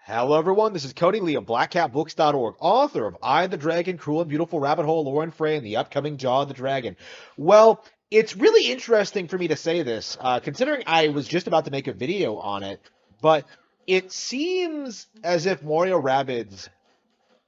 Hello, everyone. This is Cody Lee of BlackCatBooks.org, author of I, the Dragon, Cruel and Beautiful Rabbit Hole, Lore and Frey, and the upcoming Jaw of the Dragon. Well, it's really interesting for me to say this, considering I was just about to make a video on it, but it seems as if Mario Rabbids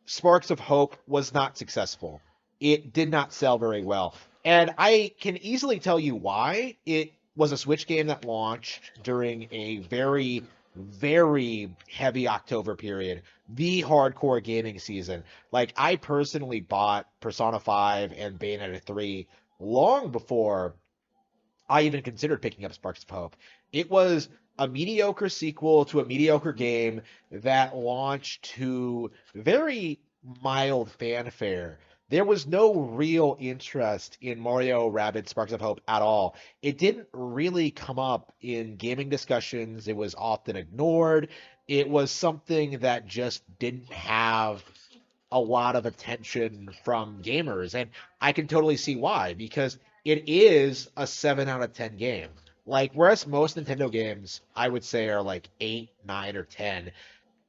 Sparks of Hope was not successful. It did not sell very well. And I can easily tell you why. It was a Switch game that launched during a very, very heavy October period, the hardcore gaming season. Like, I personally bought Persona 5 and Bayonetta 3 long before I even considered picking up Sparks of Hope. It was a mediocre sequel to a mediocre game that launched to very mild fanfare. There was no real interest in Mario Rabbids Sparks of Hope at all. It didn't really come up in gaming discussions. It was often ignored. It was something that just didn't have a lot of attention from gamers. And I can totally see why, because it is a 7 out of 10 game. Like, whereas most Nintendo games, I would say, are like 8, 9, or 10,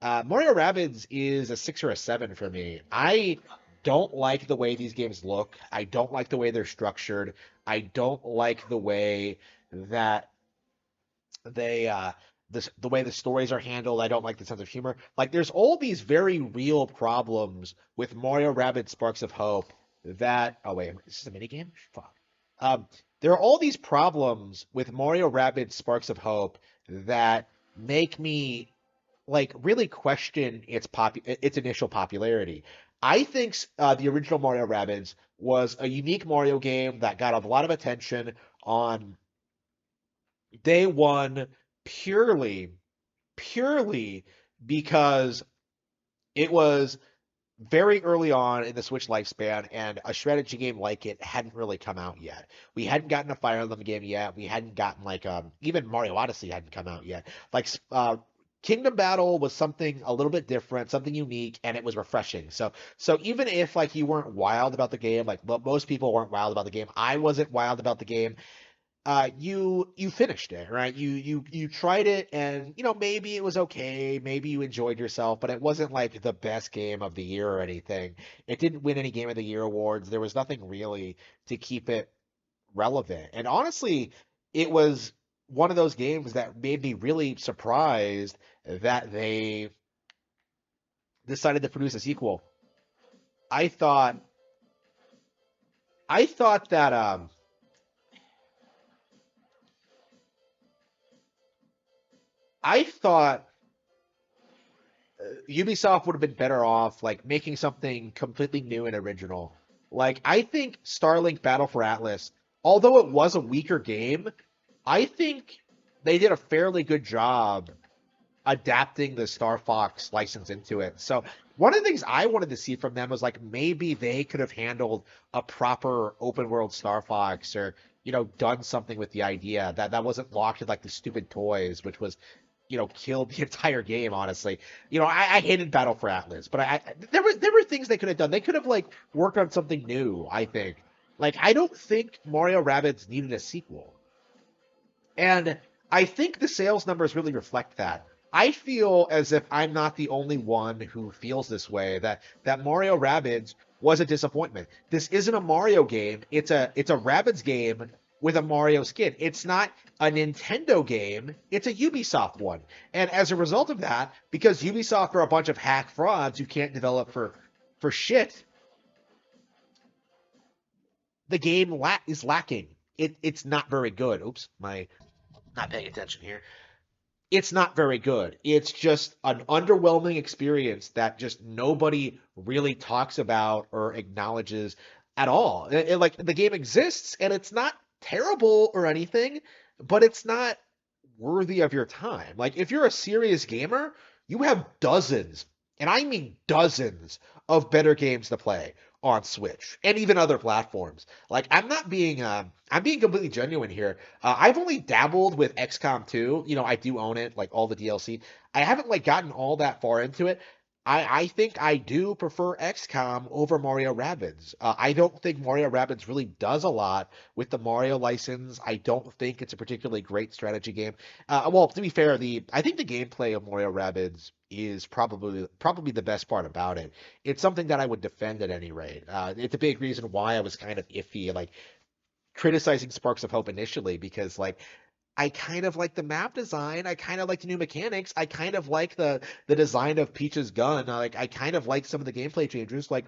Mario Rabbids is a 6 or a 7 for me. I don't like the way these games look. I don't like the way they're structured. I don't like the way that they the way the stories are handled. I don't like the sense of humor. Like, there's all these very real problems with Mario Rabbids Sparks of Hope that is this a mini game? Fuck. There are all these problems with Mario Rabbids Sparks of Hope that make me like really question its initial popularity. I think the original Mario Rabbids was a unique Mario game that got a lot of attention on day one, purely purely because it was very early on in the Switch lifespan, and a strategy game like it hadn't really come out yet. We hadn't gotten a Fire Emblem game yet. We hadn't gotten like even Mario Odyssey hadn't come out yet. Like Kingdom Battle was something a little bit different, something unique, and it was refreshing. So even if like you weren't wild about the game, like most people weren't wild about the game, I wasn't wild about the game. You finished it, right? You tried it, and maybe it was okay, maybe you enjoyed yourself, but it wasn't like the best game of the year or anything. It didn't win any Game of the Year awards. There was nothing really to keep it relevant. And honestly, it was one of those games that made me really surprised that they decided to produce a sequel. I thought I thought that I thought Ubisoft would have been better off like making something completely new and original. Like, I think Starlink Battle for Atlas, although it was a weaker game, I think they did a fairly good job adapting the Star Fox license into it. So one of the things I wanted to see from them was like maybe they could have handled a proper open world Star Fox, or done something with the idea that wasn't locked in like the stupid toys, which was killed the entire game. Honestly, I hated Battle for Atlas, but there were things they could have done. They could have like worked on something new. I think, like, I don't think Mario Rabbids needed a sequel. And I think the sales numbers really reflect that. I feel as if I'm not the only one who feels this way, that Mario Rabbids was a disappointment. This isn't a Mario game. It's a Rabbids game with a Mario skin. It's not a Nintendo game. It's a Ubisoft one. And as a result of that, because Ubisoft are a bunch of hack frauds who can't develop for shit, the game is lacking. It's not very good. Oops, my not paying attention here. It's not very good. It's just an underwhelming experience that just nobody really talks about or acknowledges at all. Like, the game exists and it's not terrible or anything, but it's not worthy of your time. Like, if you're a serious gamer, you have dozens, and I mean dozens, of better games to play on Switch and even other platforms. Like, I'm being completely genuine here. I've only dabbled with XCOM 2. I do own it, like all the DLC. I haven't like gotten all that far into it. I think I do prefer XCOM over Mario Rabbids. I don't think Mario Rabbids really does a lot with the Mario license. I don't think it's a particularly great strategy game. Well, to be fair, the I think the gameplay of Mario Rabbids is probably the best part about it. It's something that I would defend at any rate. It's a big reason why I was kind of iffy, like criticizing Sparks of Hope initially, because like I kind of like the map design. I kind of like the new mechanics. I kind of like the design of Peach's gun. I kind of like some of the gameplay changes. Like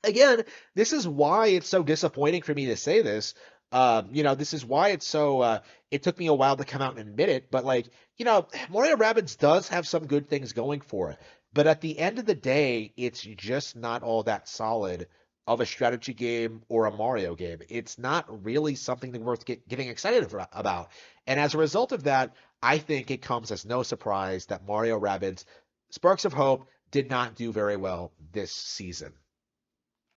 again, this is why it's so disappointing for me to say this. This is why it's so. It took me a while to come out and admit it, but like, Mario Rabbids does have some good things going for it. But at the end of the day, it's just not all that solid of a strategy game or a Mario game. It's not really something that worth getting excited about. And as a result of that, I think it comes as no surprise that Mario Rabbids Sparks of Hope did not do very well this season.